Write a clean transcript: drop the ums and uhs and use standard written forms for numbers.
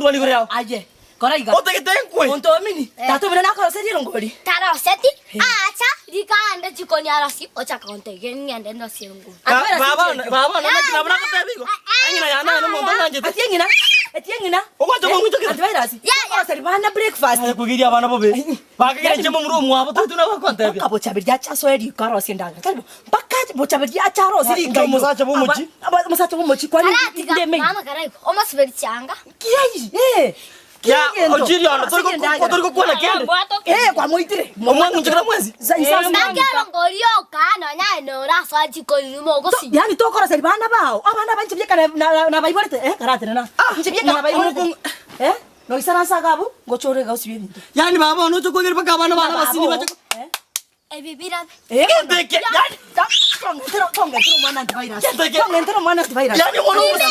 wali korea. Aje. Kora iga. Ote kitenkwe. Onto mini. Tato bena nako seri ngori. Tara oseti. Acha dikaanda jikoni arasi ocha kaunte ngende ndo siengu. Baba na kina bana katebigo. Angina yana no mo bana njete. Etiengina. Okwacho mo ngito kina. Antivirus. Ya seri bana breakfast. Ay kugiria bana bobe. Bakagire chemo muru mwa botu tuna bakonte. Kabo chabirya chaso eri karo siendaga. Karibu. Baka bo chabirya charo siri ngai. Musacha bomochi. Musacha bomochi kwani ndeme. Mama karai. Oma siberi changa. Kiai. Ya ojiri ana toriko kuona kende. Kwa moitire. Omwangu njikira mwezi. Ndakero ngorioka no nya no raso jikoni mo gosi. Yani tokora seri bana bao. Abana banchibye kana na baiborete karate na. Nchibye kana baiborete. No isara sagabu ngochore ga usibye bintu. Yani baba no chokogere baka bana basini bacho. Bibira. Ndeke. Yani tonga mwana antivirus. Tonga mwana antivirus. Yani mwana. Bibira.